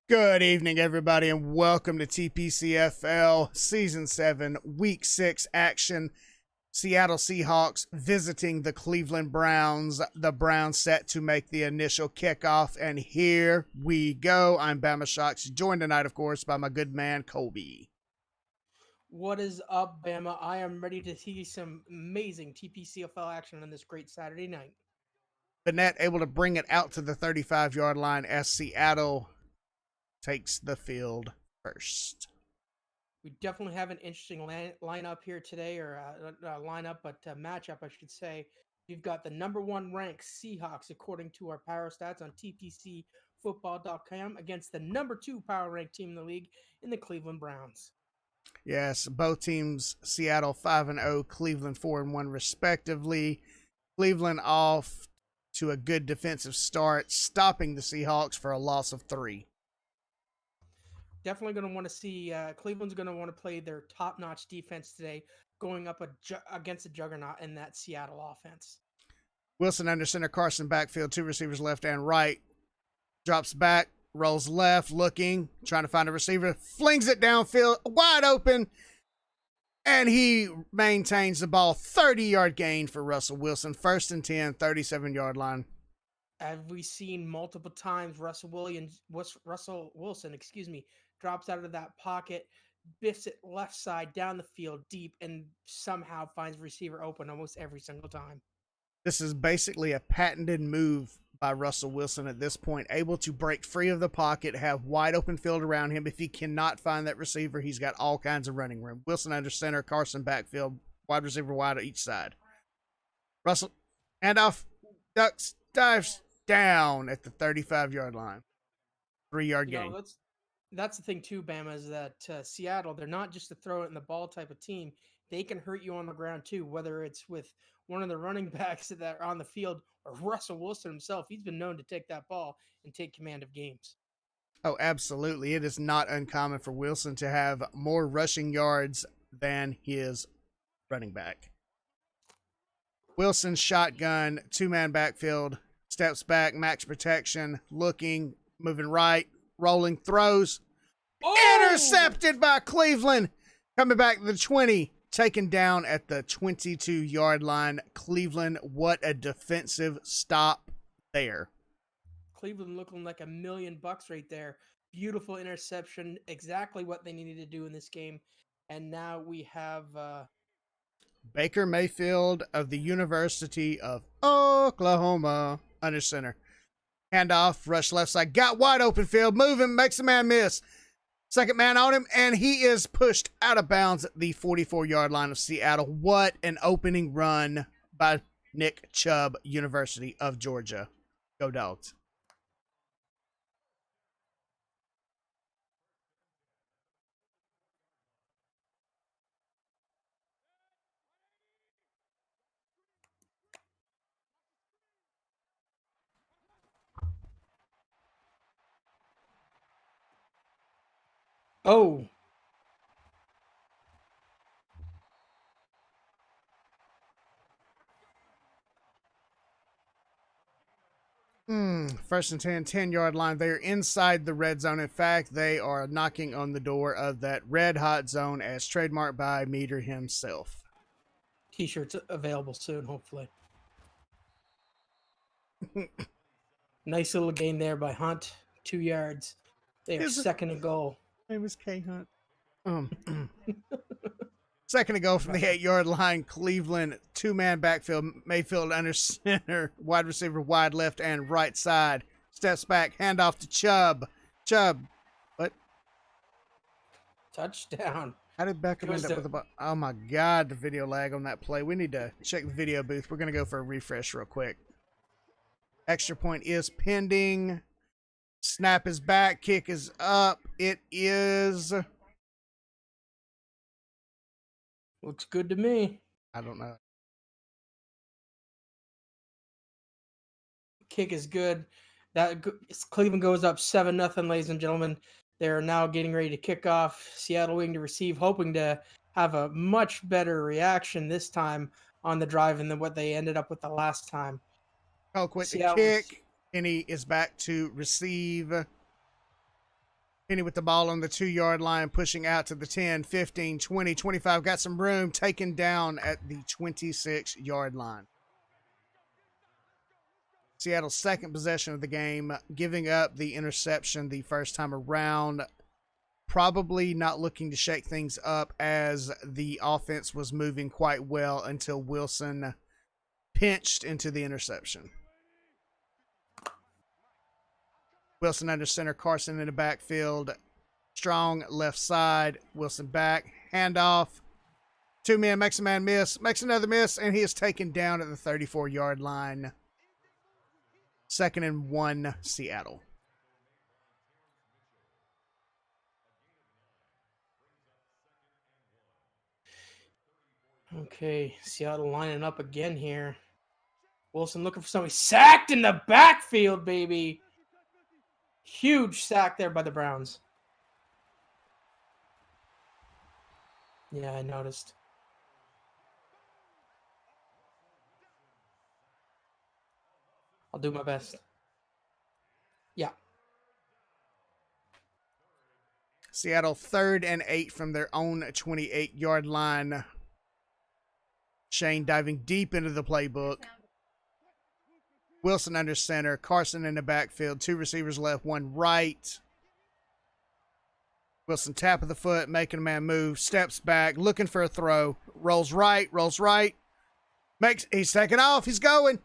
Good evening, everybody, and welcome to TPCFL Season 7, Week 6 action. Seattle Seahawks visiting the Cleveland Browns. The Browns set to make the initial kickoff, and here we go. I'm Bama Shocks, joined tonight, of course, by my good man, Colby. What is up, Bama? I am ready to see some amazing TPCFL action on this great Saturday night. Bennett able to bring it out to the 35-yard line as Seattle takes the field first. We definitely have an interesting lineup here today, or matchup, I should say. We've got the number one ranked Seahawks, according to our power stats on TPCFootball.com, against the number two power ranked team in the league in the Cleveland Browns. Yes, both teams, Seattle 5-0, Cleveland 4-1 respectively. Cleveland off to a good defensive start, stopping the Seahawks for a loss of 3. Definitely going to want to see Cleveland's going to want to play their top-notch defense today, going up against a juggernaut in that Seattle offense. Wilson under center, Carson backfield, two receivers left and right. Drops back, rolls left, looking, trying to find a receiver, flings it downfield, wide open, and he maintains the ball. 30-yard gain for Russell Wilson. First and 10, 37-yard line. As we've seen multiple times, Russell Wilson, drops out of that pocket, biffs it left side down the field deep, and somehow finds receiver open almost every single time. This is basically a patented move by Russell Wilson at this point, able to break free of the pocket, have wide open field around him. If he cannot find that receiver, he's got all kinds of running room. Wilson under center, Carson backfield, wide receiver wide on each side. Russell, handoff, ducks, dives, down at the 35-yard line. 3-yard gain. That's the thing too, Bama, is that Seattle, they're not just a throw it in the ball type of team. They can hurt you on the ground too, whether it's with one of the running backs that are on the field or Russell Wilson himself. He's been known to take that ball and take command of games. Oh, absolutely. It is not uncommon for Wilson to have more rushing yards than his running back. Wilson shotgun, two-man backfield, steps back, max protection, looking, moving right, rolling, throws. Intercepted by Cleveland. Coming back to the 20, taken down at the 22-yard line. Cleveland, what a defensive stop there. Cleveland looking like $1 million right there. Beautiful interception, exactly what they needed to do in this game. And now we have Baker Mayfield of the University of Oklahoma under center. Handoff, rush left side, got wide open field, moving, makes a man miss. Second man on him, and he is pushed out of bounds at the 44-yard line of Seattle. What an opening run by Nick Chubb, University of Georgia. Go Dogs. oh, First and 10, 10-yard line. They are inside the red zone. In fact, they are knocking on the door of that red hot zone as trademarked by Meter himself. T-shirts available soon, hopefully. Nice little gain there by Hunt, 2 yards. They are second and goal. Name is K Hunt. Second to go from the 8-yard line. Cleveland, two-man backfield. Mayfield under center. Wide receiver wide left and right side. Steps back. Handoff to Chubb. What? Touchdown. How did Beckham end up with the ball? Oh, my God. The video lag on that play. We need to check the video booth. We're going to go for a refresh real quick. Extra point is pending. Snap is back. Kick is up. It is... Looks good to me. I don't know. Kick is good. That Cleveland goes up 7-0, ladies and gentlemen. They're now getting ready to kick off. Seattle waiting to receive, hoping to have a much better reaction this time on the drive than what they ended up with the last time. Colquitt the kick. Kenny is back to receive. Penny with the ball on the 2-yard line, pushing out to the 10, 15, 20, 25. Got some room, taken down at the 26-yard line. Seattle's second possession of the game, giving up the interception the first time around. Probably not looking to shake things up as the offense was moving quite well until Wilson pinched into the interception. Wilson under center, Carson in the backfield. Strong left side, Wilson back, handoff. 2 men, makes a man miss, makes another miss, and he is taken down at the 34-yard line. 2nd and 1, Seattle. Okay, Seattle lining up again here. Wilson looking for somebody. Sacked in the backfield, baby. Huge sack there by the Browns. Yeah, I noticed. I'll do my best. Yeah. Seattle 3rd and 8 from their own 28-yard line. Shane diving deep into the playbook. Wilson under center, Carson in the backfield. 2 receivers left, 1 right. Wilson tap of the foot, making a man move, steps back, looking for a throw, rolls right, he's taking off, he's going,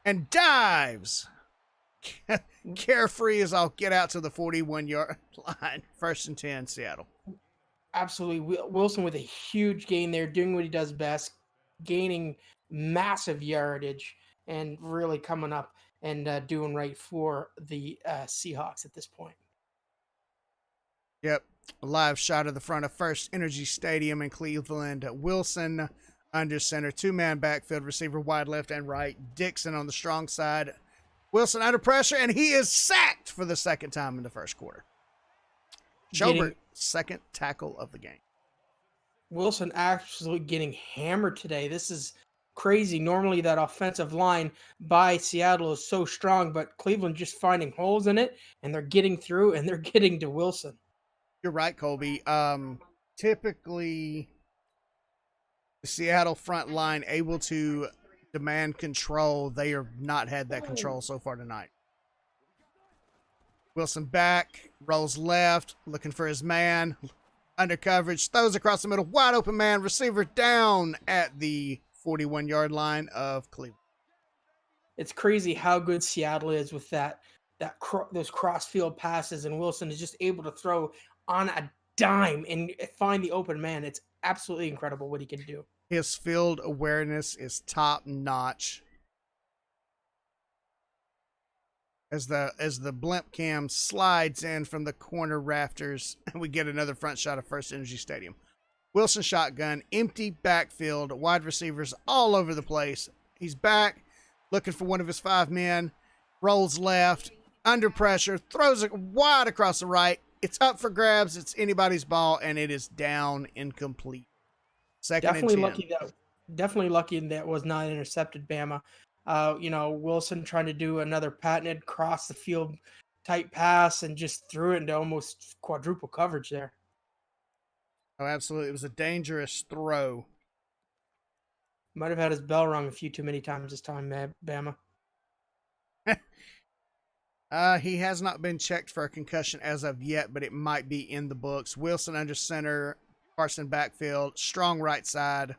and dives. Carefree as I'll get out to the 41-yard line. 1st and 10, Seattle. Absolutely. Wilson with a huge gain there, doing what he does best, gaining massive yardage, and really coming up and doing right for the Seahawks at this point. Yep. A live shot of the front of First Energy Stadium in Cleveland. Wilson under center, 2-man backfield, receiver wide left and right. Dixon on the strong side. Wilson under pressure, and he is sacked for the 2nd time in the 1st quarter. Schobert, 2nd tackle of the game. Wilson actually getting hammered today. This is crazy. Normally that offensive line by Seattle is so strong, but Cleveland just finding holes in it, and they're getting through, and they're getting to Wilson. You're right, Colby. Typically, the Seattle front line able to demand control. They have not had that control so far tonight. Wilson back, rolls left, looking for his man. Under coverage, throws across the middle, wide open man, receiver down at the 41-yard line of Cleveland. It's crazy how good Seattle is with those cross-field passes, and Wilson is just able to throw on a dime and find the open man. It's absolutely incredible what he can do. His field awareness is top notch. As the blimp cam slides in from the corner rafters, we get another front shot of First Energy Stadium. Wilson shotgun, empty backfield, wide receivers all over the place. He's back, looking for one of his 5 men, rolls left, under pressure, throws it wide across the right. It's up for grabs. It's anybody's ball, and it is down, incomplete. 2nd Definitely and 10. definitely lucky that was not intercepted, Bama. Wilson trying to do another patented cross the field type pass and just threw it into almost quadruple coverage there. Oh, absolutely. It was a dangerous throw. Might have had his bell rung a few too many times this time, Bama. He has not been checked for a concussion as of yet, but it might be in the books. Wilson under center, Carson backfield, strong right side.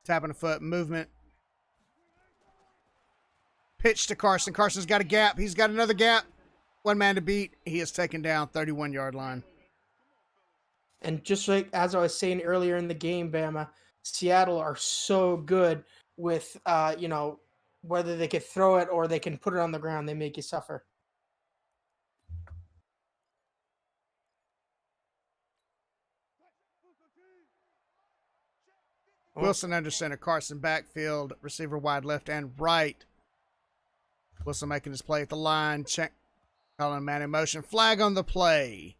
Tapping a foot, movement. Pitch to Carson. Carson's got a gap. He's got another gap. 1 man to beat. He is taken down, 31-yard line. And just like as I was saying earlier in the game, Bama, Seattle are so good with, whether they can throw it or they can put it on the ground, they make you suffer. Wilson under center, Carson backfield, receiver wide left and right. Wilson making his play at the line. Check, calling man in motion. Flag on the play.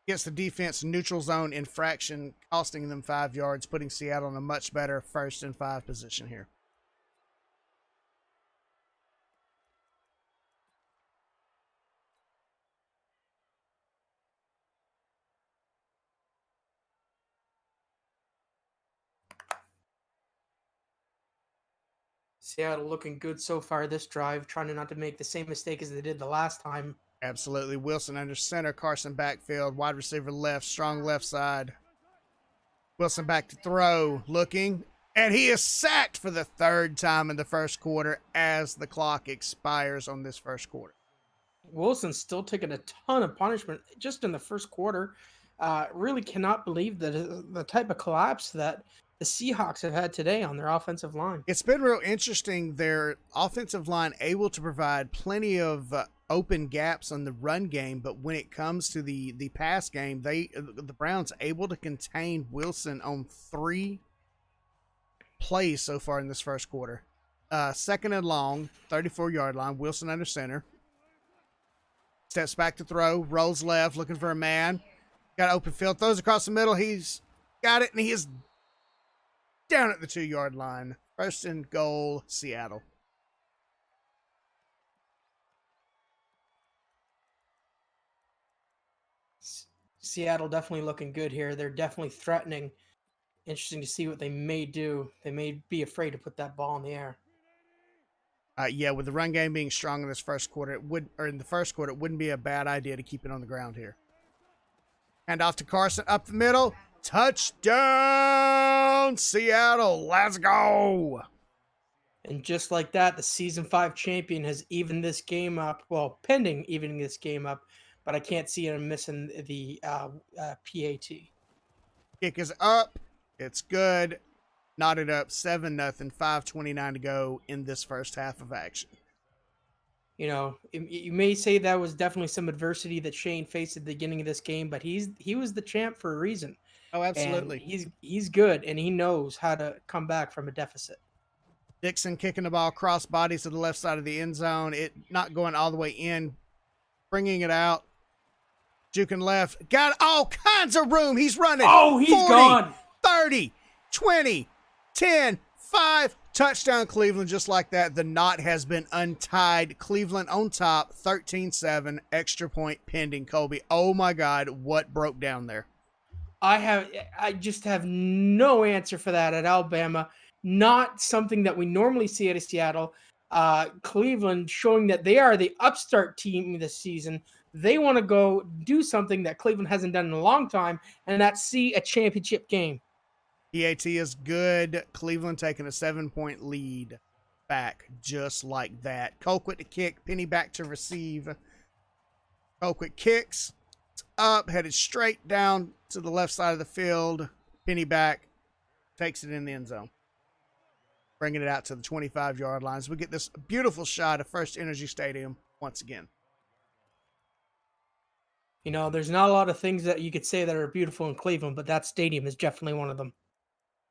Gets the defense neutral zone infraction, costing them 5 yards, putting Seattle in a much better 1st and 5 position here. Seattle looking good so far this drive, trying not to make the same mistake as they did the last time. Absolutely. Wilson under center, Carson backfield, wide receiver left, strong left side. Wilson back to throw, looking, and he is sacked for the third time in the first quarter as the clock expires on this first quarter. Wilson's still taking a ton of punishment just in the first quarter. Really cannot believe the type of collapse that the Seahawks have had today on their offensive line. It's been real interesting. Their offensive line able to provide plenty of open gaps on the run game, but when it comes to the pass game, the Browns able to contain Wilson on 3 plays so far in this first quarter. Second and long, 34-yard line. Wilson under center. Steps back to throw, rolls left, looking for a man. Got open field, throws across the middle. He's got it, and he is down at the 2-yard line. First and goal, Seattle. Seattle definitely looking good here. They're definitely threatening. Interesting to see what they may do. They may be afraid to put that ball in the air. Yeah, with the run game being strong in this first quarter, it wouldn't be a bad idea to keep it on the ground here. Hand off to Carson up the middle. Touchdown, Seattle. Let's go. And just like that, the season 5 champion has evened this game up. Well, pending evening this game up, but I can't see him missing the PAT. Kick is up. It's good. Knotted up 7-0, 5:29 to go in this first half of action. You know, you may say that was definitely some adversity that Shane faced at the beginning of this game, but he was the champ for a reason. Oh, And absolutely. he's good, and he knows how to come back from a deficit. Dixon kicking the ball cross bodies to the left side of the end zone. It not going all the way in, bringing it out. Juking left. Got all kinds of room. He's running. Oh, he's 40, gone. 30, 20, 10, 5. Touchdown, Cleveland. Just like that, the knot has been untied. Cleveland on top, 13-7. Extra point pending, Colby. Oh, my God. What broke down there? I just have no answer for that at Alabama. Not something that we normally see out of Seattle. Cleveland showing that they are the upstart team this season. They want to go do something that Cleveland hasn't done in a long time, and that's see a championship game. PAT is good. Cleveland taking a 7-point lead back just like that. Colquitt to kick. Penny back to receive. Colquitt kicks. It's up, headed straight down to the left side of the field. Penny back. Takes it in the end zone. Bringing it out to the 25-yard lines. We get this beautiful shot of First Energy Stadium once again. You know, there's not a lot of things that you could say that are beautiful in Cleveland, but that stadium is definitely one of them.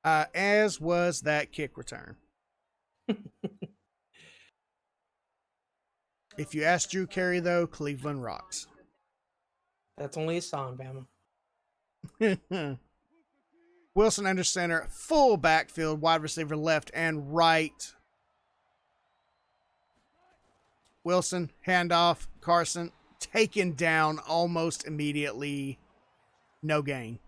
As was that kick return. If you ask Drew Carey, though, Cleveland rocks. That's only a song, Bama. Wilson under center, full backfield, wide receiver left and right. Wilson, handoff, Carson, taken down almost immediately. No gain.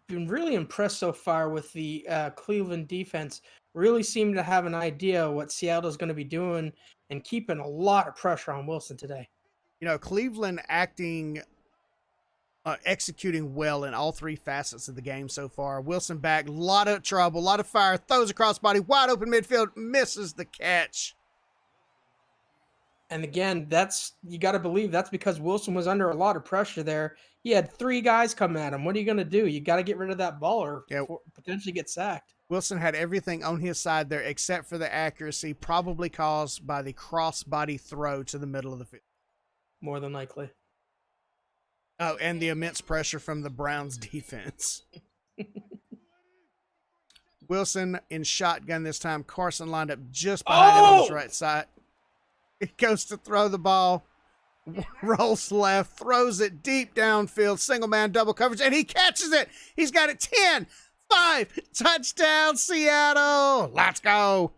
Been really impressed so far with the Cleveland defense. Really seem to have an idea what Seattle's going to be doing and keeping a lot of pressure on Wilson today. You know, Cleveland executing well in all 3 facets of the game so far. Wilson back, a lot of trouble, a lot of fire, throws across body, wide open midfield, misses the catch. And again, you got to believe that's because Wilson was under a lot of pressure there. He had 3 guys come at him. What are you going to do? You got to get rid of that ball or potentially get sacked. Wilson had everything on his side there except for the accuracy, probably caused by the cross-body throw to the middle of the field. More than likely. Oh, and the immense pressure from the Browns defense. Wilson in shotgun this time. Carson lined up just behind him on his right side. He goes to throw the ball. Rolls left. Throws it deep downfield. Single man double coverage. And he catches it. He's got it 10, 5. Touchdown, Seattle. Let's go.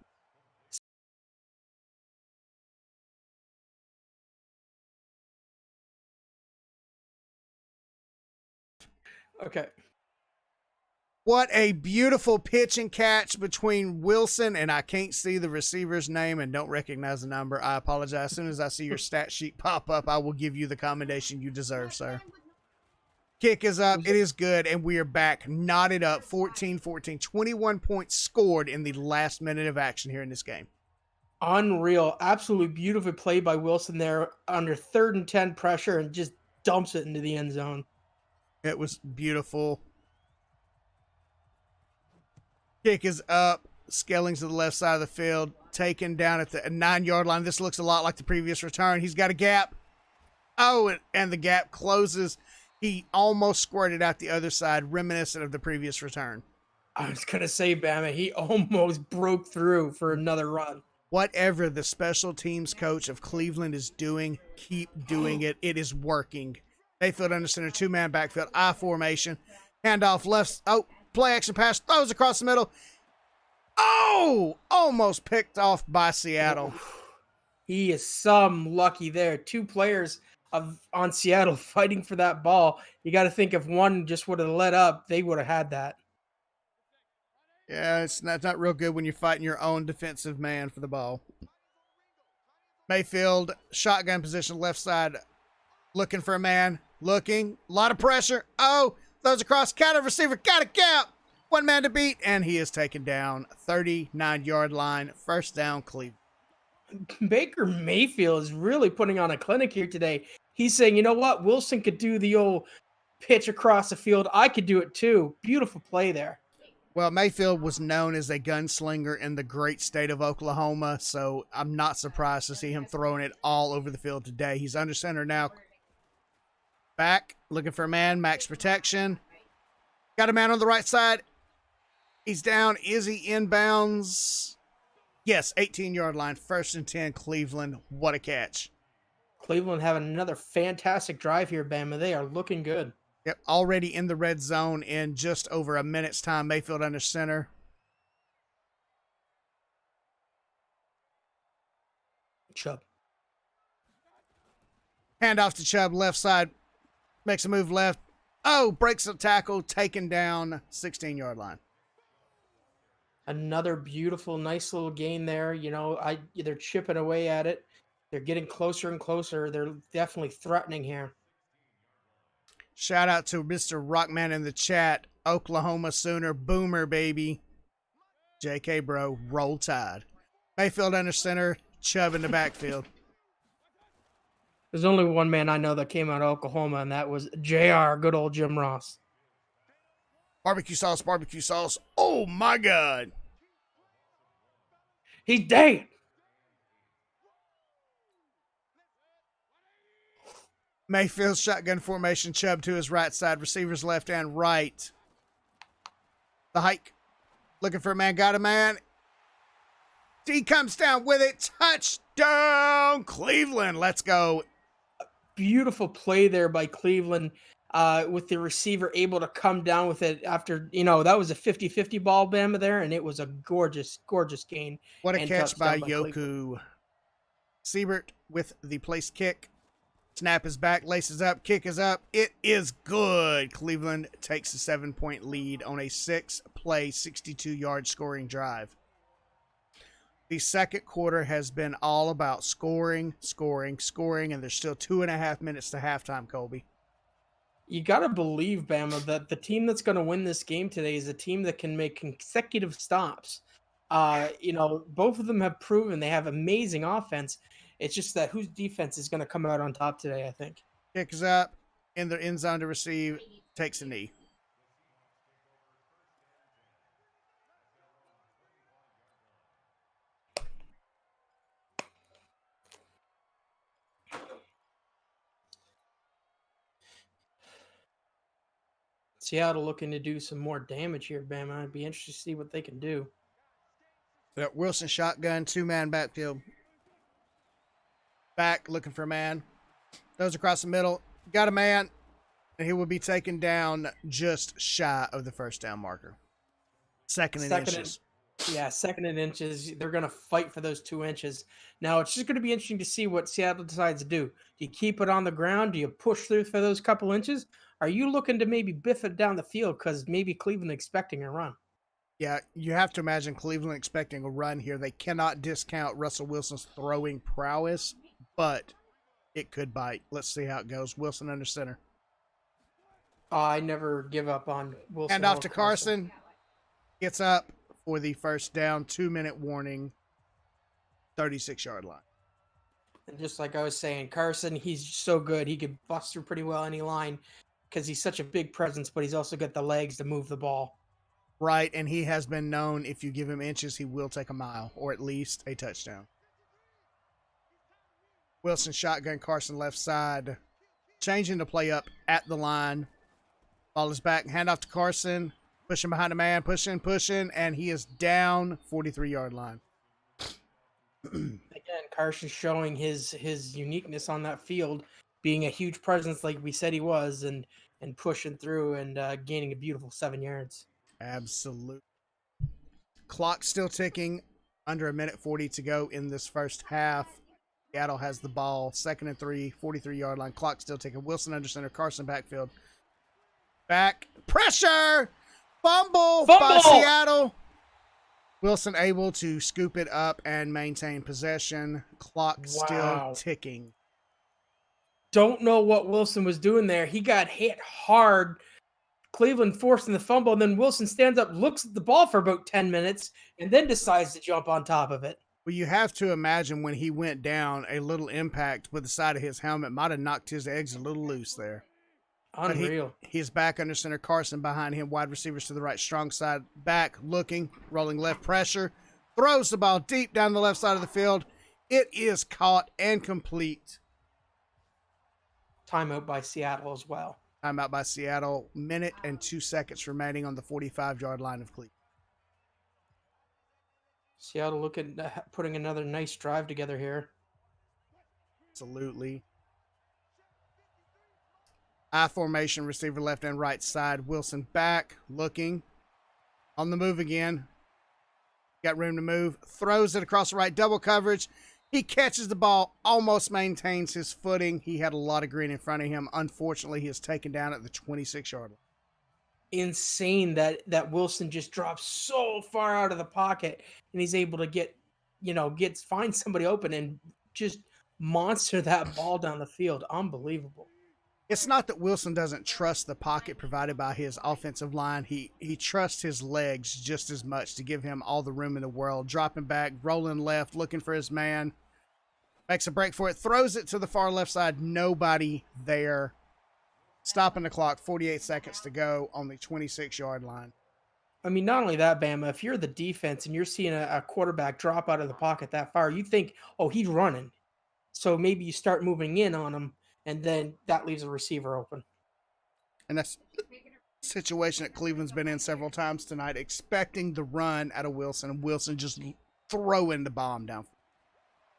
Okay. What a beautiful pitch and catch between Wilson, and I can't see the receiver's name and don't recognize the number. I apologize. As soon as I see your stat sheet pop up, I will give you the commendation you deserve, sir. Kick is up. It is good, and we are back. Knotted up 14-14. 21 points scored in the last minute of action here in this game. Unreal. Absolutely beautiful play by Wilson there under 3rd and 10 pressure and just dumps it into the end zone. It was beautiful. Kick is up. Skelling's to the left side of the field. Taken down at the 9-yard line. This looks a lot like the previous return. He's got a gap. Oh, and the gap closes. He almost squirted out the other side, reminiscent of the previous return. I was going to say, Bama, he almost broke through for another run. Whatever the special teams coach of Cleveland is doing, keep doing it. It is working. Mayfield under center, 2-man backfield, I formation. Handoff left. Oh, play action pass. Throws across the middle. Oh, almost picked off by Seattle. He is some lucky there. 2 players on Seattle fighting for that ball. You got to think if one just would have let up, they would have had that. Yeah, it's not real good when you're fighting your own defensive man for the ball. Mayfield, shotgun position, left side, looking for a man. Looking, a lot of pressure. Oh, throws across, counter receiver, got a gap. 1 man to beat, and he is taken down. 39-yard line, first down, Cleveland. Baker Mayfield is really putting on a clinic here today. He's saying, you know what? Wilson could do the old pitch across the field. I could do it too. Beautiful play there. Well, Mayfield was known as a gunslinger in the great state of Oklahoma, so I'm not surprised to see him throwing it all over the field today. He's under center now. Back, looking for a man, max protection. Got a man on the right side. He's down. Is he inbounds? Yes, 18-yard line, 1st and 10, Cleveland. What a catch. Cleveland having another fantastic drive here, Bama. They are looking good. Yep, already in the red zone in just over a minute's time. Mayfield under center. Chubb. Handoff to Chubb, left side. Makes a move left. Oh, breaks a tackle, taken down, 16-yard line. Another beautiful, nice little gain there. You know, they're chipping away at it. They're getting closer and closer. They're definitely threatening here. Shout out to Mr. Rockman in the chat. Oklahoma Sooner, boomer, baby. JK, bro, roll tide. Mayfield under center, Chubb in the backfield. There's only one man I know that came out of Oklahoma, and that was JR, good old Jim Ross. Barbecue sauce, barbecue sauce. Oh, my God. He's dead. Mayfield shotgun formation, Chubb to his right side, receivers left and right. The hike, looking for a man, got a man. He comes down with it, touchdown, Cleveland, let's go. Beautiful play there by Cleveland with the receiver able to come down with it after, that was a 50-50 ball, Bama, there, and it was a gorgeous, gorgeous gain. What a catch by Yoku. Cleveland. Siebert with the placed kick. Snap is back, laces up, kick is up. It is good. Cleveland takes a 7-point lead on a 6-play, 62-yard scoring drive. The second quarter has been all about scoring, scoring, scoring, and there's still 2.5 minutes to halftime, Colby. You got to believe, Bama, that the team that's going to win this game today is a team that can make consecutive stops. Both of them have proven they have amazing offense. It's just that whose defense is going to come out on top today, I think. Kick is up, in the end zone to receive, takes a knee. Seattle looking to do some more damage here, Bama. I'd be interested to see what they can do. Wilson shotgun, 2-man backfield. Back, looking for a man. Goes across the middle. Got a man. And he will be taken down just shy of the first down marker. Second and inches. Second and inches. They're going to fight for those 2 inches. Now, it's just going to be interesting to see what Seattle decides to do. Do you keep it on the ground? Do you push through for those couple inches? Are you looking to maybe biff it down the field because maybe Cleveland expecting a run? Yeah, you have to imagine Cleveland expecting a run here. They cannot discount Russell Wilson's throwing prowess, but it could bite. Let's see how it goes. Wilson under center. I never give up on Hand Wilson off or to Carson. Carson. Gets up for the first down. 2-minute warning. 36-yard line. And just like I was saying, Carson, he's so good. He could bust through pretty well any line because he's such a big presence, but he's also got the legs to move the ball. Right, and he has been known if you give him inches, he will take a mile or at least a touchdown. Wilson shotgun, Carson left side. Changing the play up at the line. Ball is back. Hand off to Carson. Pushing behind a man. Pushing, and he is down 43-yard line. Again, Carson showing his uniqueness on that field, being a huge presence like we said he was, and pushing through and gaining a beautiful 7 yards. Absolutely. Clock still ticking. Under a minute 40 to go in this first half. Seattle has the ball. 2nd and 3, 43-yard line. Clock still ticking. Wilson under center. Carson backfield. Back. Pressure! Fumble by Seattle. Wilson able to scoop it up and maintain possession. Clock still ticking. Don't know what Wilson was doing there. He got hit hard. Cleveland forcing the fumble, and then Wilson stands up, looks at the ball for about 10 minutes, and then decides to jump on top of it. Well, you have to imagine when he went down, a little impact with the side of his helmet might have knocked his eggs a little loose there. Unreal. He's back under center. Carson behind him. Wide receivers to the right. Strong side back. Looking. Rolling left pressure. Throws the ball deep down the left side of the field. It is caught and complete. Timeout by Seattle as well. Timeout by Seattle. Minute and 2 seconds remaining on the 45-yard line of Cleveland. Seattle looking putting another nice drive together here. Absolutely. I formation, receiver left and right side. Wilson back, looking. On the move again. Got room to move. Throws it across the right, double coverage. He catches the ball, almost maintains his footing. He had a lot of green in front of him. Unfortunately, he is taken down at the 26-yard line. Insane that Wilson just drops so far out of the pocket and he's able to find somebody open and just monster that ball down the field. Unbelievable. It's not that Wilson doesn't trust the pocket provided by his offensive line. He trusts his legs just as much to give him all the room in the world. Dropping back, rolling left, looking for his man. Makes a break for it, throws it to the far left side. Nobody there. Stopping the clock, 48 seconds to go on the 26-yard line. I mean, not only that, Bama, if you're the defense and you're seeing a quarterback drop out of the pocket that far, you think, oh, he's running. So maybe you start moving in on him, and then that leaves a receiver open. And that's a situation that Cleveland's been in several times tonight, expecting the run out of Wilson, and Wilson just throwing the bomb down.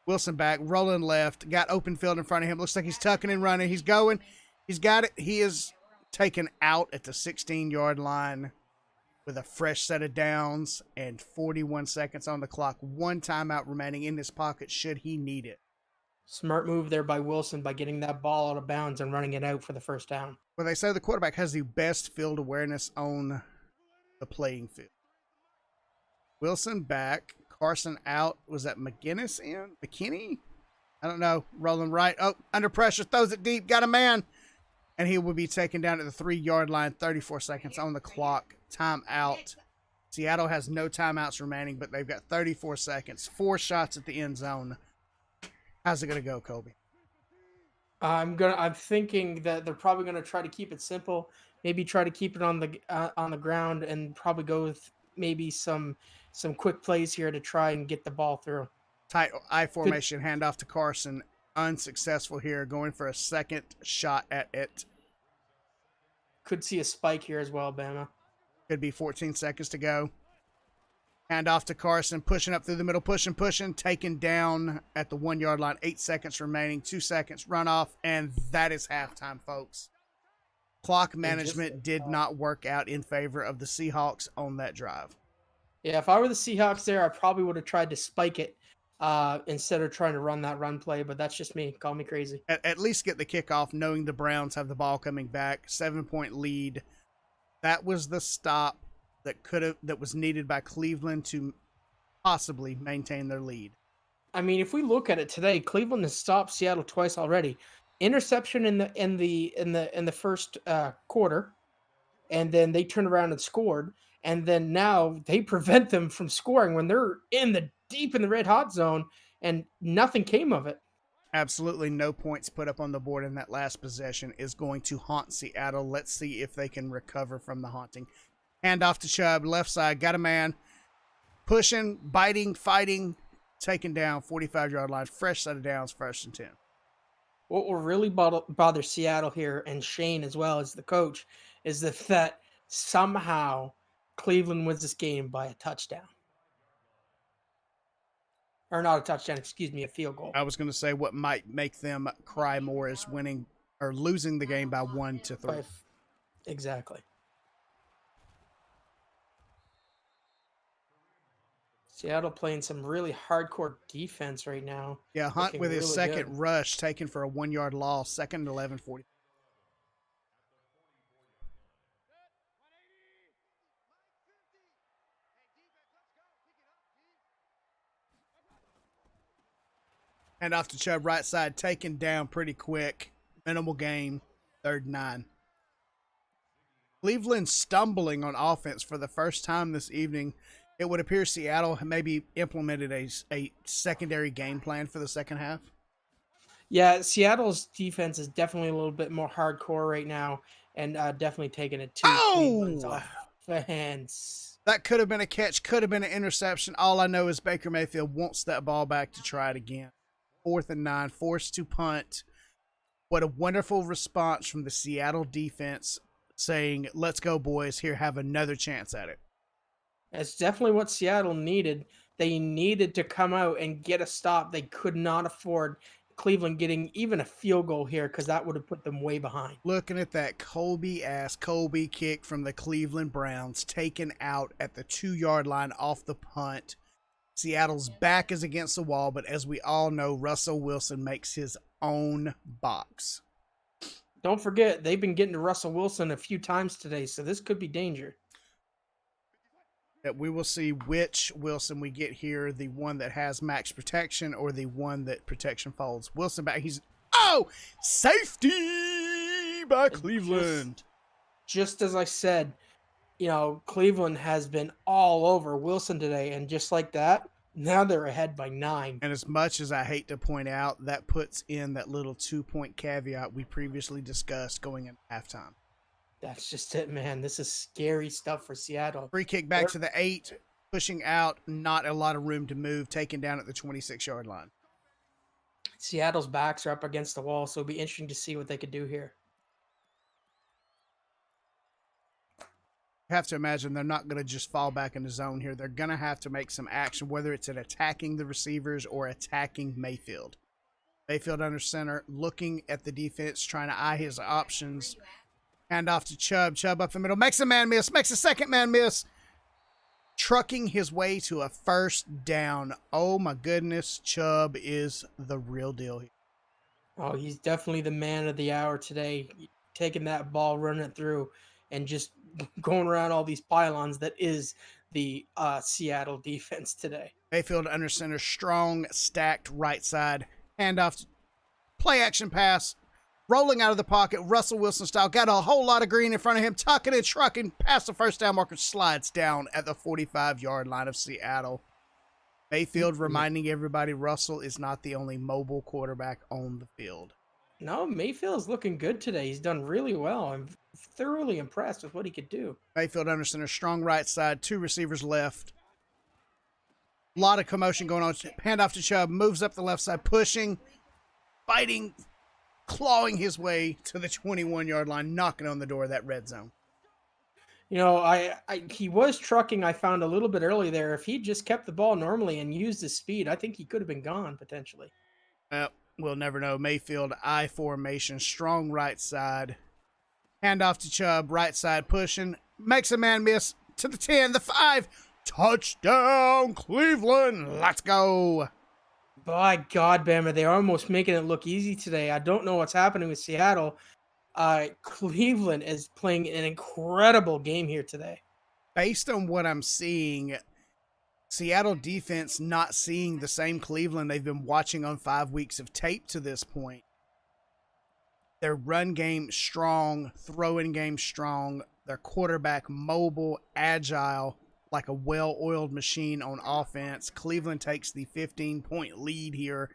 Wilson back, rolling left, got open field in front of him. Looks like he's tucking and running. He's going. He's got it. He is taken out at the 16-yard line with a fresh set of downs and 41 seconds on the clock. One timeout remaining in his pocket should he need it. Smart move there by Wilson by getting that ball out of bounds and running it out for the first down. Well, they say the quarterback has the best field awareness on the playing field. Wilson back. Carson out. Was that McGinnis in? McKinney? I don't know. Rolling right. Oh, under pressure. Throws it deep. Got a man. And he will be taken down at the 3-yard line. 34 seconds on the clock. Timeout. Seattle has no timeouts remaining, but they've got 34 seconds. 4 shots at the end zone. How's it going to go, Colby? I'm thinking that they're probably gonna try to keep it simple. Maybe try to keep it on the ground and probably go with maybe some quick plays here to try and get the ball through. Tight I formation, handoff to Carson. Unsuccessful here, going for a second shot at it. Could see a spike here as well, Bama. Could be 14 seconds to go. Handoff to Carson, pushing up through the middle, pushing, taken down at the 1-yard line. 8 seconds remaining, 2 seconds runoff, and that is halftime, folks. Clock management did not work out in favor of the Seahawks on that drive. Yeah, if I were the Seahawks there, I probably would have tried to spike it instead of trying to run that run play. But that's just me. Call me crazy. At least get the kickoff, knowing the Browns have the ball coming back. 7-point lead. That was the stop that was needed by Cleveland to possibly maintain their lead. I mean, if we look at it today, Cleveland has stopped Seattle twice already. Interception in the first quarter, and then they turned around and scored, and then now they prevent them from scoring when they're deep in the red hot zone, and nothing came of it. Absolutely no points put up on the board in that last possession is going to haunt Seattle. Let's see if they can recover from the haunting. Hand off to Chubb, left side, got a man. Pushing, biting, fighting, taken down, 45-yard line, fresh set of downs, 1st and 10. What will really bother Seattle here, and Shane as well as the coach, is that somehow Cleveland wins this game by a touchdown. Or not a touchdown, excuse me, a field goal. I was going to say what might make them cry more is winning or losing the game by 1-3. Exactly. Seattle playing some really hardcore defense right now. Yeah, Hunt with his really second good. rush taken for a 1-yard loss, 2nd and 11, 40. And off to Chubb, right side, taken down pretty quick. Minimal gain, 3rd and 9. Cleveland stumbling on offense for the first time this evening. It would appear Seattle maybe implemented a secondary game plan for the second half. Yeah, Seattle's defense is definitely a little bit more hardcore right now, and definitely taking it to Cleveland's offense. That could have been a catch, could have been an interception. All I know is Baker Mayfield wants that ball back to try it again. 4th and 9, forced to punt. What a wonderful response from the Seattle defense saying, let's go, boys. Here, have another chance at it. That's definitely what Seattle needed. They needed to come out and get a stop. They could not afford Cleveland getting even a field goal here because that would have put them way behind. Looking at that Colby kick from the Cleveland Browns taken out at the 2-yard line off the punt. Seattle's back is against the wall, but as we all know, Russell Wilson makes his own box. Don't forget, they've been getting to Russell Wilson a few times today, so this could be danger. That we will see which Wilson we get here, the one that has max protection or the one that protection folds. Wilson back, safety by Cleveland. Just as I said, Cleveland has been all over Wilson today, and just like that, now they're ahead by 9. And as much as I hate to point out, that puts in that little 2-point caveat we previously discussed going into halftime. That's just it, man. This is scary stuff for Seattle. Free kick back to the 8, pushing out, not a lot of room to move, taken down at the 26-yard line. Seattle's backs are up against the wall, so it'll be interesting to see what they could do here. You have to imagine they're not going to just fall back in the zone here. They're going to have to make some action, whether it's at attacking the receivers or attacking Mayfield. Mayfield under center, looking at the defense, trying to eye his options. Hand off to Chubb. Chubb up the middle. Makes a man miss. Makes a second man miss. Trucking his way to a 1st down. Oh, my goodness. Chubb is the real deal here. Oh, he's definitely the man of the hour today. Taking that ball, running it through, and just going around all these pylons that is the Seattle defense today. Mayfield under center. Strong, stacked right side. Hand off. Play action pass. Rolling out of the pocket, Russell Wilson style. Got a whole lot of green in front of him. Tucking and trucking past the 1st down marker. Slides down at the 45-yard line of Seattle. Mayfield reminding everybody Russell is not the only mobile quarterback on the field. No, Mayfield's looking good today. He's done really well. I'm thoroughly impressed with what he could do. Mayfield under center. Strong right side. 2 receivers left. A lot of commotion going on. Hand off to Chubb. Moves up the left side. Pushing. Fighting. Clawing his way to the 21-yard line, knocking on the door of that red zone. He was trucking, I found a little bit early there. If he just kept the ball normally and used his speed, I think he could have been gone potentially. We'll never know. Mayfield, I formation, strong right side. Hand off to Chubb, right side pushing. Makes a man miss to the 10, the 5. Touchdown, Cleveland. Let's go. By God, Bama, they're almost making it look easy today. I don't know what's happening with Seattle. Cleveland is playing an incredible game here today. Based on what I'm seeing, Seattle defense not seeing the same Cleveland they've been watching on 5 weeks of tape to this point. Their run game strong, throwing game strong, their quarterback mobile, agile, like a well-oiled machine on offense. Cleveland takes the 15-point lead here.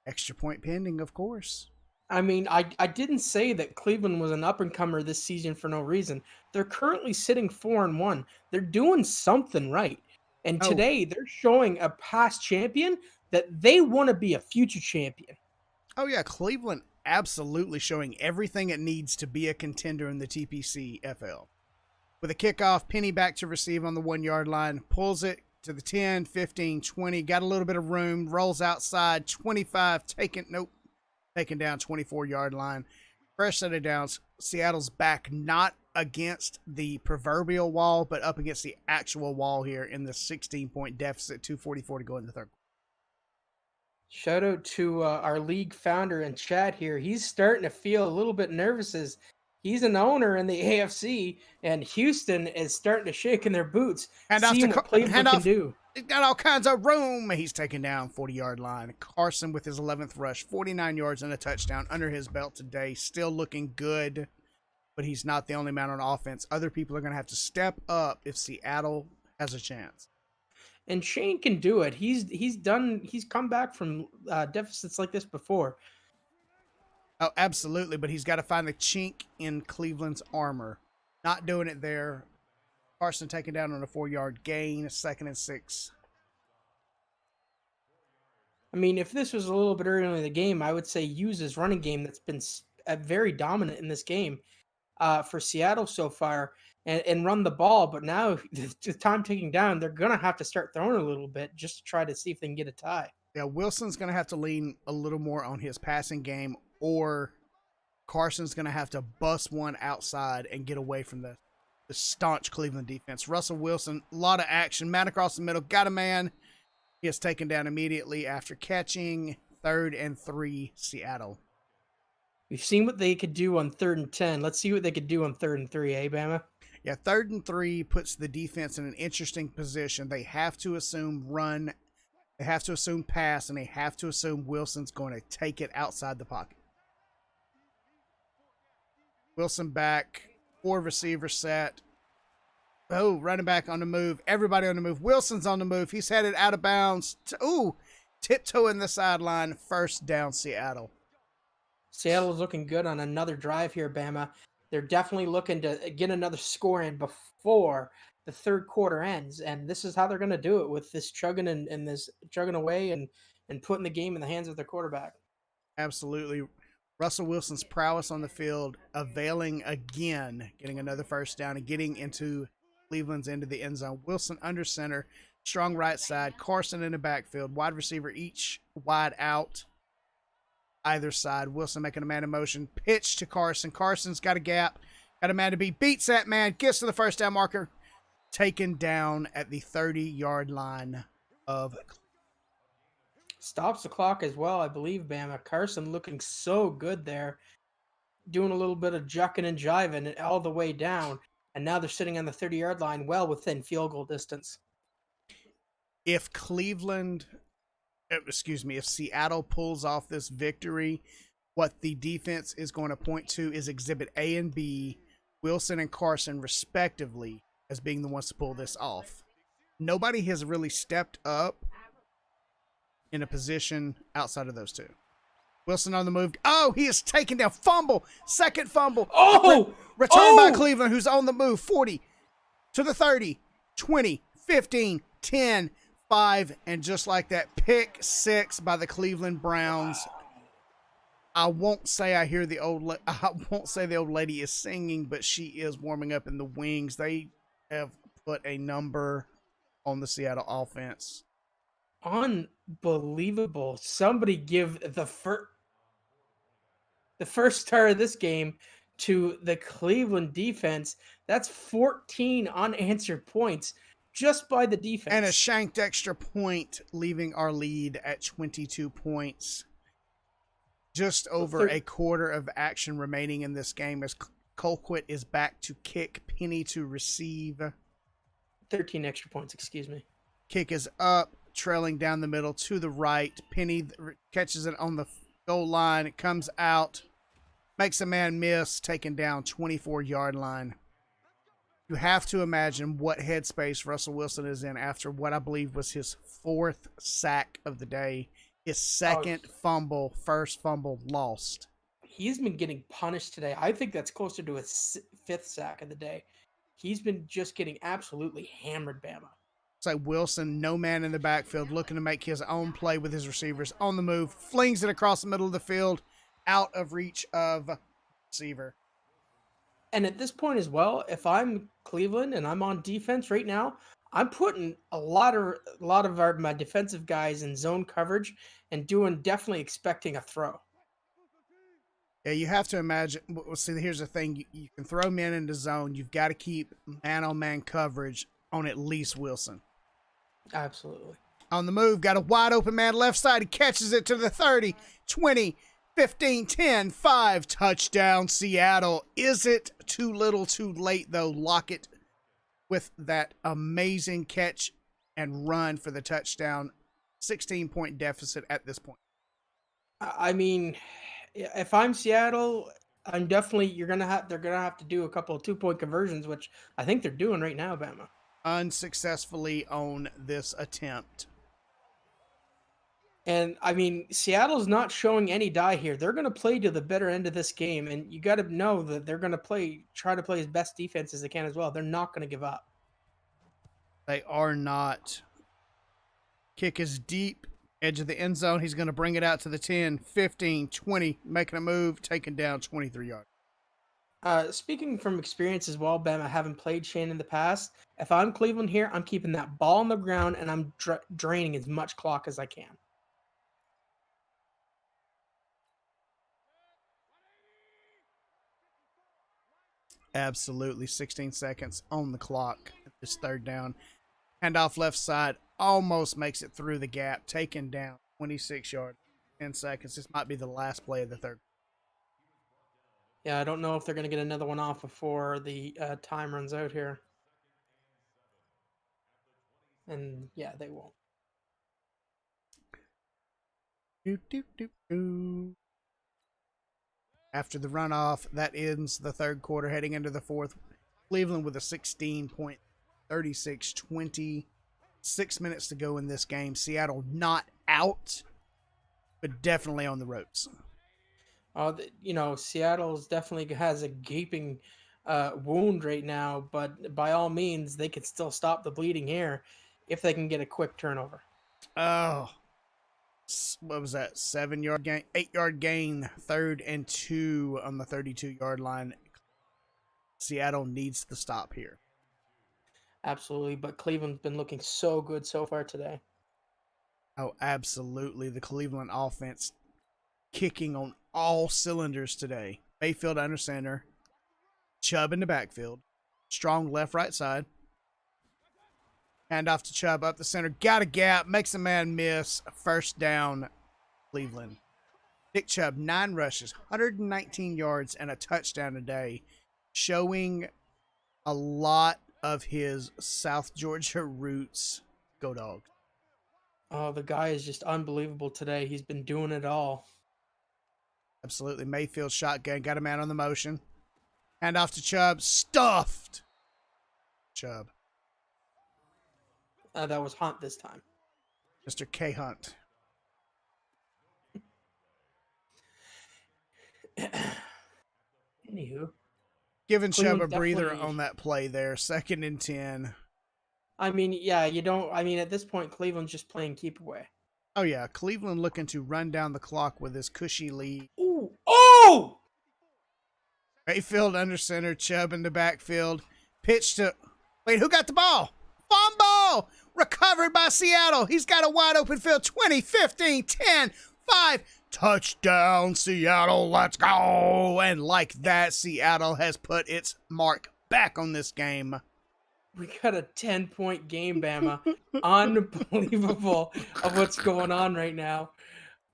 Extra point pending, of course. I mean, I didn't say that Cleveland was an up and comer this season for no reason. They're currently sitting 4-1. They're doing something right. And Oh, today they're showing a past champion that they want to be a future champion. oh yeah, Cleveland absolutely showing everything it needs to be a contender in the TPCFL. With a kickoff, Penny back to receive on the 1 yard line, pulls it to the 10, 15, 20, got a little bit of room, rolls outside, 25, taken down 24-yard line. Fresh set of downs. Seattle's back not against the proverbial wall, but up against the actual wall here in the 16-point deficit, 2:44 to go in the third. Shout out to our league founder in chat here. He's starting to feel a little bit nervous as he's an owner in the AFC, and Houston is starting to shake in their boots, seeing what Cleveland can do. He's got all kinds of room. He's taken down 40-yard line. Carson with his 11th rush, 49 yards and a touchdown under his belt today. Still looking good, but he's not the only man on offense. Other people are going to have to step up if Seattle has a chance. And Shane can do it. He's come back from deficits like this before. Oh, absolutely, but he's got to find the chink in Cleveland's armor. Not doing it there. Carson taken down on a 4-yard gain, 2nd and 6. I mean, if this was a little bit earlier in the game, I would say use his running game that's been very dominant in this game for Seattle so far and run the ball. But now, the time ticking down, they're going to have to start throwing a little bit just to try to see if they can get a tie. Yeah, Wilson's going to have to lean a little more on his passing game, or Carson's going to have to bust one outside and get away from the staunch Cleveland defense. Russell Wilson, a lot of action. Man across the middle, got a man. He is taken down immediately after catching. 3rd and 3, Seattle. We've seen what they could do on 3rd and 10. Let's see what they could do on 3rd and 3, eh, Bama? Yeah, 3rd and 3 puts the defense in an interesting position. They have to assume run, they have to assume pass, and they have to assume Wilson's going to take it outside the pocket. Wilson back, 4 receivers set. Oh, running back on the move. Everybody on the move. Wilson's on the move. He's headed out of bounds. Tiptoeing the sideline. 1st down, Seattle. Seattle is looking good on another drive here, Bama. They're definitely looking to get another score in before the 3rd quarter ends, and this is how they're going to do it with this chugging and this chugging away and putting the game in the hands of their quarterback. Absolutely. Russell Wilson's prowess on the field, availing again, getting another 1st down and getting into Cleveland's into the end zone. Wilson under center, strong right side. Carson in the backfield. Wide receiver each wide out either side. Wilson making a man in motion. Pitch to Carson. Carson's got a gap. Got a man to beat. Beats that man. Gets to the 1st down marker. Taken down at the 30-yard line of. Stops the clock as well, I believe, Bama. Carson looking so good there. Doing a little bit of jucking and jiving all the way down. And now they're sitting on the 30-yard line well within field goal distance. If Seattle pulls off this victory, what the defense is going to point to is Exhibit A and B, Wilson and Carson respectively, as being the ones to pull this off. Nobody has really stepped up in a position outside of those two. Wilson on the move. Oh, he is taken down. Fumble. 2nd fumble. Return by Cleveland, who's on the move. 40 to the 30, 20, 15, 10, 5, and just like that, pick 6 by the Cleveland Browns. I won't say the old lady is singing, but she is warming up in the wings. They have put a number on the Seattle offense. Unbelievable. Somebody give the first star of this game to the Cleveland defense. That's 14 unanswered points. just by the defense. And a shanked extra point, leaving our lead at 22 points. Just over a quarter of action remaining in this game as Colquitt is back to kick, Penny to receive. 13 extra points, excuse me. Kick is up, trailing down the middle to the right. Penny catches it on the goal line. It comes out, makes a man miss, taken down 24-yard line. You have to imagine what headspace Russell Wilson is in after what I believe was his 4th sack of the day. His second fumble, first fumble lost. He's been getting punished today. I think that's closer to his 5th sack of the day. He's been just getting absolutely hammered, Bama. It's like Wilson, no man in the backfield, looking to make his own play with his receivers on the move, flings it across the middle of the field, out of reach of receiver. And at this point as well, if I'm Cleveland and I'm on defense right now, I'm putting a lot of my defensive guys in zone coverage and definitely expecting a throw. Yeah, you have to imagine. Well, see, here's the thing: you can throw men into zone. You've got to keep man-on-man coverage on at least Wilson. Absolutely. On the move, got a wide open man left side. He catches it to the 30, 20, 15, 10, 5. Touchdown, Seattle. Is it too little too late, though? Lockett with that amazing catch and run for the touchdown. 16-point deficit at this point. I mean, if I'm Seattle, I'm definitely they're gonna have to do a couple of 2-point conversions, which I think they're doing right now, Bama. Unsuccessfully on this attempt. And I mean, Seattle's not showing any die here. They're going to play to the better end of this game, and you got to know that they're going to try to play as best defense as they can as well. They're not going to give up. They are not. Kick is deep, edge of the end zone. He's going to bring it out to the 10, 15, 20, making a move, taking down 23 yards. Speaking from experience as well, Bama, having played Shane in the past, if I'm Cleveland here, I'm keeping that ball on the ground and I'm draining as much clock as I can. Absolutely. 16 seconds on the clock. This 3rd down. Handoff left side. Almost makes it through the gap. Taken down. 26 yards. 10 seconds. This might be the last play of the 3rd. Yeah, I don't know if they're going to get another one off before the time runs out here. And yeah, they won't. After the runoff, that ends the 3rd quarter, heading into the 4th. Cleveland with a 16-point, 36-20. 6 minutes to go in this game. Seattle not out, but definitely on the ropes. Seattle's definitely has a gaping wound right now, but by all means, they could still stop the bleeding here if they can get a quick turnover. Oh, what was that? 7-yard gain, 8-yard gain, 3rd and 2 on the 32-yard line. Seattle needs the stop here. Absolutely, but Cleveland's been looking so good so far today. Oh, absolutely. The Cleveland offense kicking on all cylinders today. Mayfield under center. Chubb in the backfield. Strong left, right side. Hand off to Chubb up the center. Got a gap. Makes a man miss. 1st down, Cleveland. Nick Chubb, 9 rushes, 119 yards, and a touchdown today. Showing a lot of his South Georgia roots. Go Dogs. Oh, the guy is just unbelievable today. He's been doing it all. Absolutely. Mayfield shotgun. Got a man on the motion. Hand off to Chubb. Stuffed. Chubb. That was Hunt this time. Mr. K. Hunt. Anywho. Giving Chubb a breather on that play there. 2nd and 10. I mean, yeah, at this point, Cleveland's just playing keep away. Oh, yeah. Cleveland looking to run down the clock with this cushy lead. Ooh. Oh! Mayfield under center. Chubb in the backfield. Pitch to... Wait, who got the ball? Fumble! Recovered by Seattle. He's got a wide open field. 20, 15, 10, 5. Touchdown, Seattle. Let's go. And like that, Seattle has put its mark back on this game. We got a 10-point game, Bama. Unbelievable of what's going on right now.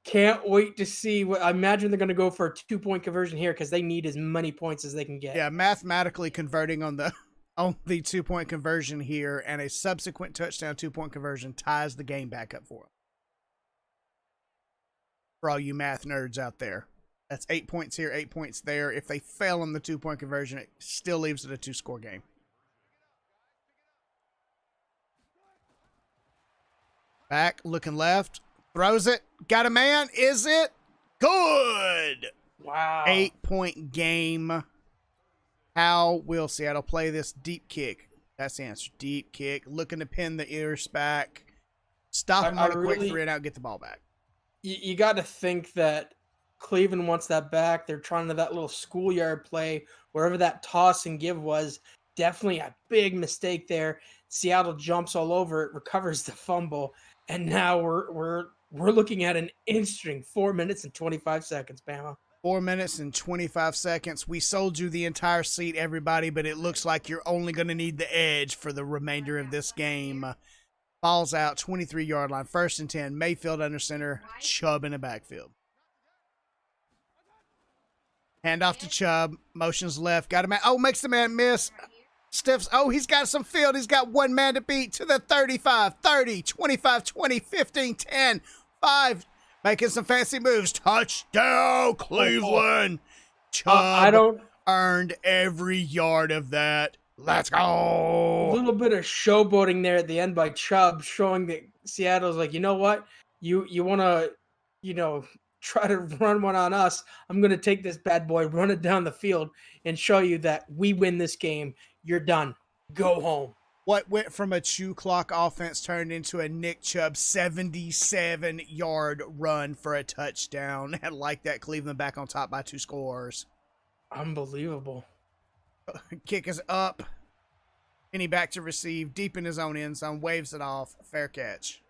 Can't wait to see what I imagine they're going to go for a 2-point conversion here because they need as many points as they can get. Yeah, mathematically converting on the 2-point conversion here and a subsequent touchdown 2-point conversion ties the game back up for them. For all you math nerds out there, that's 8 points here, 8 points there. If they fail on the 2-point conversion, it still leaves it a 2-score game. Back, looking left, throws it, got a man. Is it good? Wow. 8-point game. How will Seattle play this? Deep kick. That's the answer. Deep kick. Looking to pin the ears back. Stop him on a quick 3-and-out. Get the ball back. You got to think that Cleveland wants that back. They're trying to that little schoolyard play, wherever that toss and give was. Definitely a big mistake there. Seattle jumps all over it, recovers the fumble, and now we're looking at an interesting 4 minutes and 25 seconds, Bama. 4 minutes and 25 seconds. We sold you the entire seat, everybody, but it looks like you're only going to need the edge for the remainder of this game. Ball's out, 23-yard line, 1st and 10. Mayfield under center, Chubb in the backfield. Hand off to Chubb, motions left, got a man. Oh, makes the man miss. Stiffs. Oh, he's got some field. He's got one man to beat to the 35, 30, 25, 20, 15, 10, 5. Making some fancy moves. Touchdown, Cleveland. Chubb earned every yard of that. Let's go. A little bit of showboating there at the end by Chubb, showing that Seattle's like, you know what? You want to, try to run one on us. I'm going to take this bad boy, run it down the field, and show you that we win this game. You're done. Go home. What went from a chew clock offense turned into a Nick Chubb 77-yard run for a touchdown. And like that, Cleveland back on top by 2 scores. Unbelievable. Kick is up. Penny back to receive, deep in his own end zone, waves it off. Fair catch.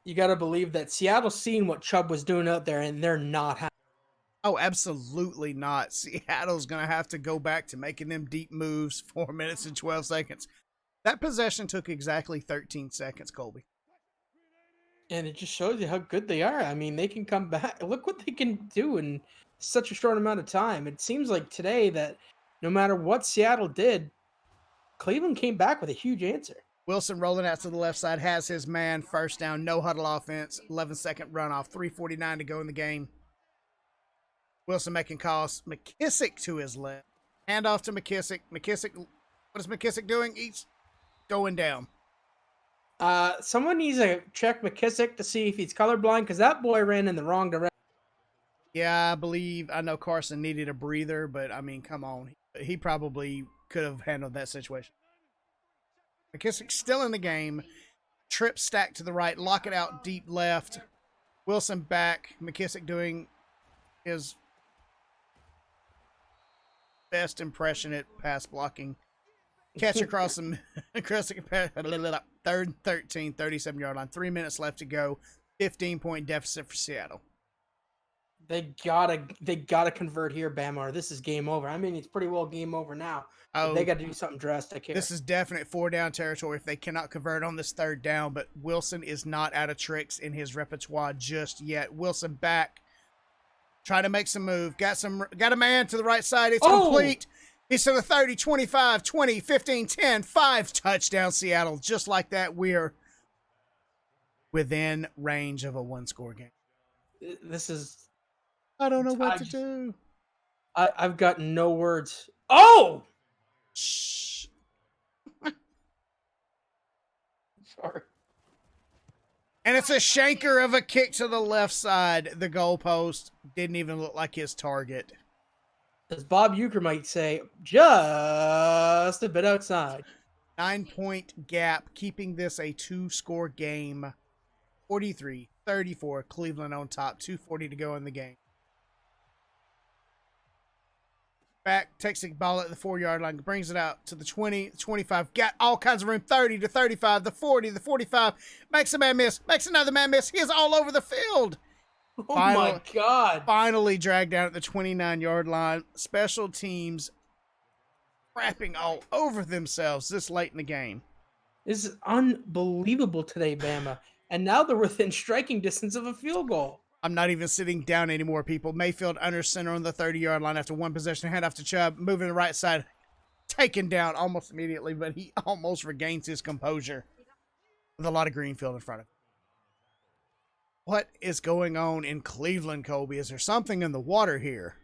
You got to believe that Seattle's seen what Chubb was doing out there, and they're not happy. Oh, absolutely not. Seattle's going to have to go back to making them deep moves. 4 minutes and 12 seconds. That possession took exactly 13 seconds, Colby. And it just shows you how good they are. I mean, they can come back. Look what they can do in such a short amount of time. It seems like today that no matter what Seattle did, Cleveland came back with a huge answer. Wilson rolling out to the left side, has his man, 1st down, no huddle offense, 11-second runoff, 3:49 to go in the game. Wilson making calls. McKissick to his left. Hand off to McKissick. McKissick, what is McKissick doing? He's going down. Someone needs to check McKissick to see if he's colorblind, because that boy ran in the wrong direction. Yeah, I know Carson needed a breather, but I mean, come on. He probably could have handled that situation. McKissick still in the game. Trip stacked to the right. Lock it out deep left. Wilson back. McKissick doing his best impression at pass blocking. Catch across the 3rd and 13, 37-yard line. 3 minutes left to go. 15-point deficit for Seattle. They gotta convert here, Bama, or this is game over. I mean, it's pretty well game over now. Oh, they got to do something drastic here. This is definite 4-down territory if they cannot convert on this 3rd down, but Wilson is not out of tricks in his repertoire just yet. Wilson back. Trying to make some move. Got a man to the right side. It's complete. He's to the 30, 25, 20, 15, 10, 5. Touchdown, Seattle. Just like that, we're within range of a 1-score game. This is... I don't know what to do. I've got no words. Oh! Shh. Sorry. And it's a shanker of a kick to the left side. The goalpost didn't even look like his target. As Bob Euchre might say, just a bit outside. 9-point gap, keeping this a 2-score game. 43-34, Cleveland on top. 2:40 to go in the game. Back, takes the ball at the 4-yard line, brings it out to the 20, 25, got all kinds of room, 30 to 35, the 40, the 45, makes a man miss, makes another man miss. He is all over the field. Oh my God. Finally dragged down at the 29-yard line. Special teams crapping all over themselves this late in the game. This is unbelievable today, Bama. And now they're within striking distance of a field goal. I'm not even sitting down anymore, people. Mayfield under center on the 30-yard line after one possession, hand off to Chubb, moving to the right side, taken down almost immediately, but he almost regains his composure with a lot of green field in front of him. What is going on in Cleveland, Colby? Is there something in the water here?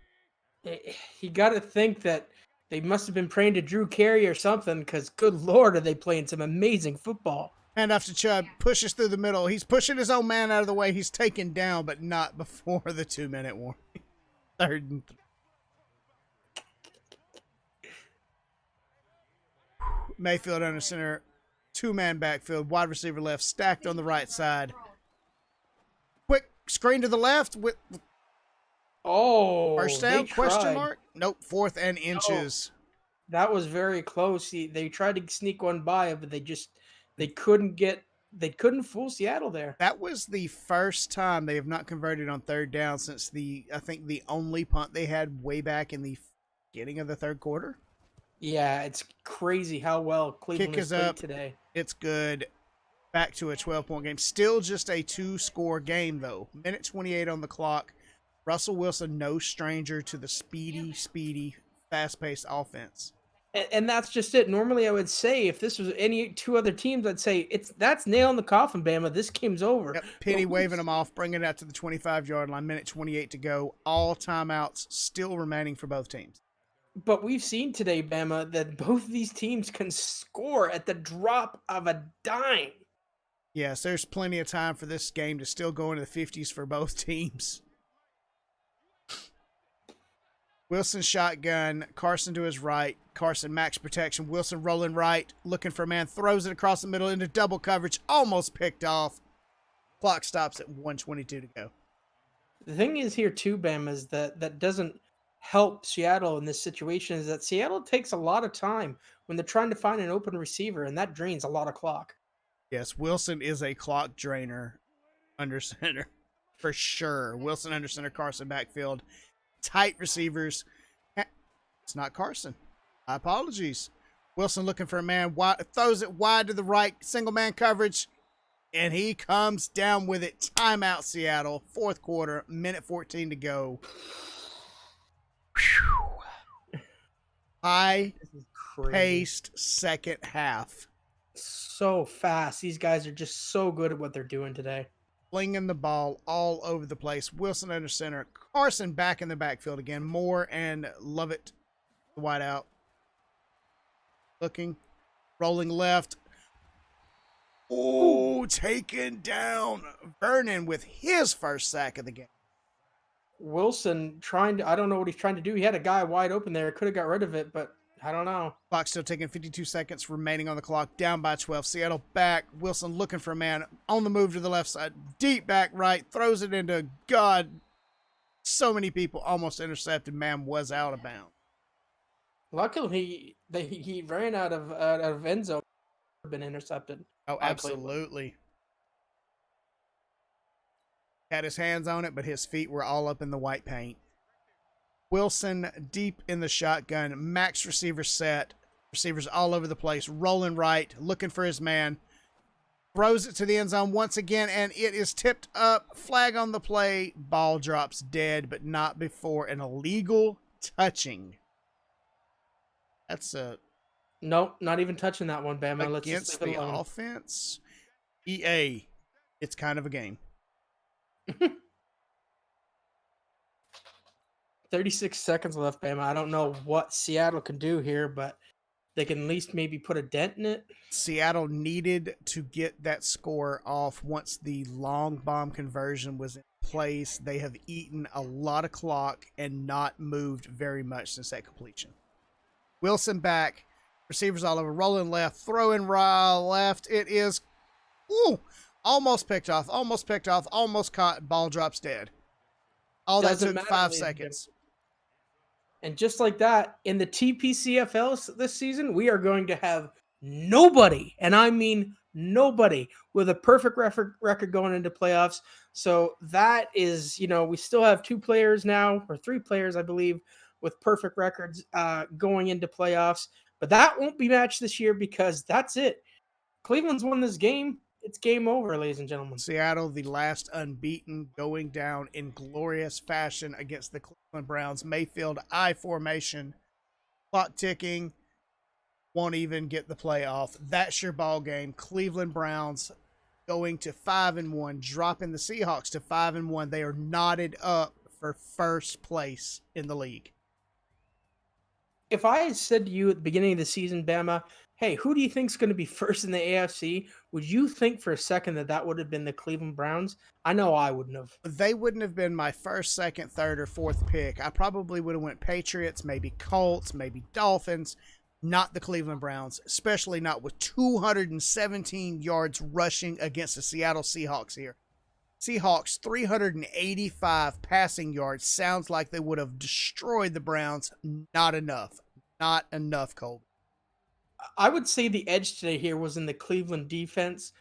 You got to think that they must have been praying to Drew Carey or something, because good Lord, are they playing some amazing football. Hand off to Chubb, pushes through the middle. He's pushing his own man out of the way. He's taken down, but not before the 2-minute warning. 3rd and 3. Mayfield under center, 2-man backfield, wide receiver left, stacked on the right side. Quick screen to the left with first down, question mark? Nope, 4th and inches. That was very close. They tried to sneak one by, but they couldn't fool Seattle there. That was the first time they have not converted on 3rd down since I think the only punt they had way back in the beginning of the 3rd quarter. Yeah, it's crazy how well Cleveland Kick is played up today. It's good. Back to a 12-point game. Still just a 2-score game, though. Minute 28 on the clock. Russell Wilson, no stranger to the speedy, fast-paced offense. And that's just it. Normally, I would say if this was any two other teams, I'd say that's nail in the coffin, Bama. This game's over. Yep, Penny waving them off, bringing it out to the 25-yard line. Minute 28 to go. All timeouts still remaining for both teams. But we've seen today, Bama, that both of these teams can score at the drop of a dime. Yes, there's plenty of time for this game to still go into the 50s for both teams. Wilson shotgun, Carson to his right. Carson max protection. Wilson rolling right, looking for a man, throws it across the middle into double coverage, almost picked off. Clock stops at 1:22 to go. The thing is here too, Bama, is that doesn't help Seattle in this situation, is that Seattle takes a lot of time when they're trying to find an open receiver, and that drains a lot of clock. Yes, Wilson is a clock drainer under center for sure. Wilson under center, Carson backfield. Tight receivers. It's not Carson. My apologies. Wilson looking for a man, wide, throws it wide to the right, single man coverage, and he comes down with it. Timeout, Seattle. 4th quarter, minute 14 to go. High-paced second half. So fast. These guys are just so good at what they're doing today. Flinging the ball all over the place. Wilson under center. Carson back in the backfield again. Moore and Lovett, the wide out. Looking. Rolling left. Oh, taken down. Vernon with his first sack of the game. Wilson I don't know what he's trying to do. He had a guy wide open there. Could have got rid of it, but I don't know. Clock still taking 52 seconds remaining on the clock. Down by 12. Seattle back. Wilson looking for a man on the move to the left side. Deep back right. Throws it into God. So many people almost intercepted. Man was out of bounds. Luckily, he ran out of end zone. Been intercepted. Oh, absolutely. Had his hands on it, but his feet were all up in the white paint. Wilson deep in the shotgun, max receiver set, receivers all over the place, rolling right, looking for his man, throws it to the end zone once again, and it is tipped up, flag on the play, ball drops dead, but not before an illegal touching. That's Nope, not even touching that one, Bama. Let's against just leave it the alone. offense. EA, it's kind of a game. 36 seconds left, Bama. I don't know what Seattle can do here, but they can at least maybe put a dent in it. Seattle needed to get that score off once the long bomb conversion was in place. They have eaten a lot of clock and not moved very much since that completion. Wilson back. Receivers all over. Rolling left. Throwing right left. It is almost picked off. Almost caught. Ball drops dead. All that took 5 seconds. And just like that, in the TPCHL this season, we are going to have nobody, and I mean nobody, with a perfect record going into playoffs. So that is, we still have 2 players now, or 3 players, I believe, with perfect records going into playoffs. But that won't be matched this year because that's it. Cleveland's won this game. It's game over, ladies and gentlemen. Seattle, the last unbeaten, going down in glorious fashion against the Cleveland Browns. Mayfield I formation, clock ticking, won't even get the playoff. That's your ball game. Cleveland Browns going to 5-1, dropping the Seahawks to 5-1. They are knotted up for first place in the league. If I had said to you at the beginning of the season, Bama, hey, who do you think is going to be first in the AFC? Would you think for a second that that would have been the Cleveland Browns? I know I wouldn't have. They wouldn't have been my first, second, third, or fourth pick. I probably would have went Patriots, maybe Colts, maybe Dolphins, not the Cleveland Browns, especially not with 217 yards rushing against the Seattle Seahawks here. Seahawks 385 passing yards. Sounds like they would have destroyed the Browns. Not enough. Not enough, Cole. I would say the edge today here was in the Cleveland defense.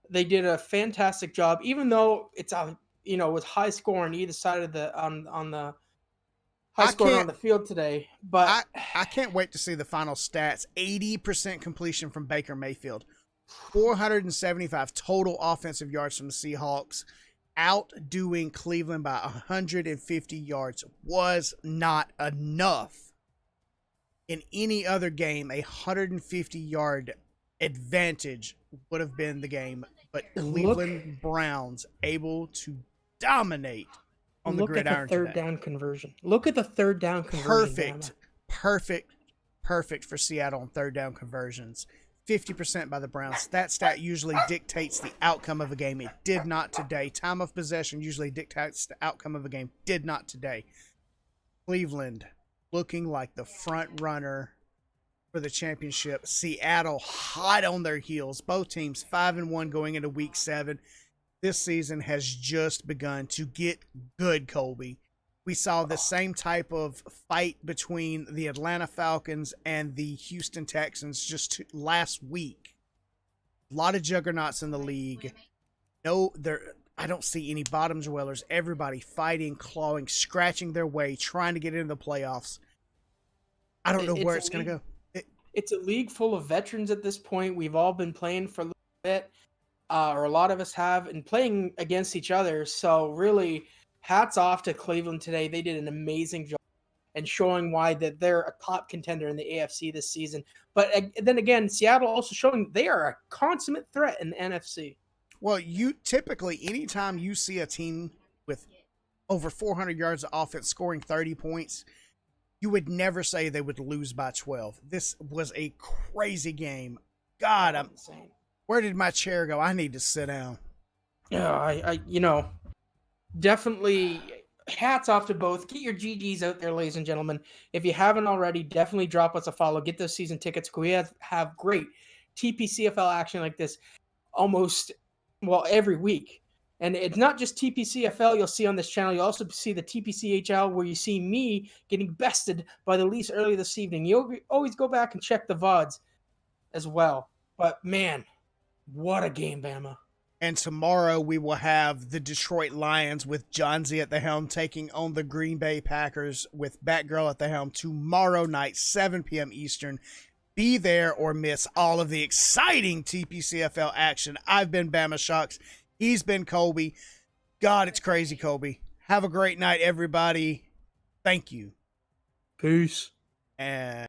They did a fantastic job, even though it's a with high score on either side of the on the high score on the field today. But I can't wait to see the final stats. 80% completion from Baker Mayfield. 475 total offensive yards from the Seahawks. Outdoing Cleveland by 150 yards was not enough. In any other game, a 150-yard advantage would have been the game, but Cleveland Browns able to dominate on the gridiron. Look at the third down conversion. Look at the third down conversion. Perfect for Seattle on third down conversions. 50% by the Browns. That stat usually dictates the outcome of a game. It did not today. Time of possession usually dictates the outcome of a game. Did not today. Cleveland looking like the front runner for the championship. Seattle hot on their heels. Both teams 5-1 going into week 7. This season has just begun to get good, Colby. We saw the same type of fight between the Atlanta Falcons and the Houston Texans just last week. A lot of juggernauts in the league. I don't see any bottom dwellers. Everybody fighting, clawing, scratching their way, trying to get into the playoffs. I don't know where it's going to go. It's a league full of veterans at this point. We've all been playing for a little bit, or a lot of us have, and playing against each other. So really, hats off to Cleveland today. They did an amazing job and showing why that they're a top contender in the AFC this season. But then again, Seattle also showing they are a consummate threat in the NFC. Well, you typically, anytime you see a team with over 400 yards of offense scoring 30 points, you would never say they would lose by 12. This was a crazy game. God, I'm insane. Where did my chair go? I need to sit down. Yeah, definitely hats off to both. Get your GGs out there, ladies and gentlemen. If you haven't already, definitely drop us a follow. Get those season tickets. We have great TPCFL action like this every week. And it's not just TPCFL you'll see on this channel. You'll also see the TPCHL where you see me getting bested by the Leafs earlier this evening. You'll always go back and check the VODs as well. But, man, what a game, Bama. And tomorrow we will have the Detroit Lions with John Z at the helm taking on the Green Bay Packers with Batgirl at the helm tomorrow night, 7 p.m. Eastern. Be there or miss all of the exciting TPCFL action. I've been Bama Shocks. He's been Colby. God, it's crazy, Colby. Have a great night, everybody. Thank you. Peace. And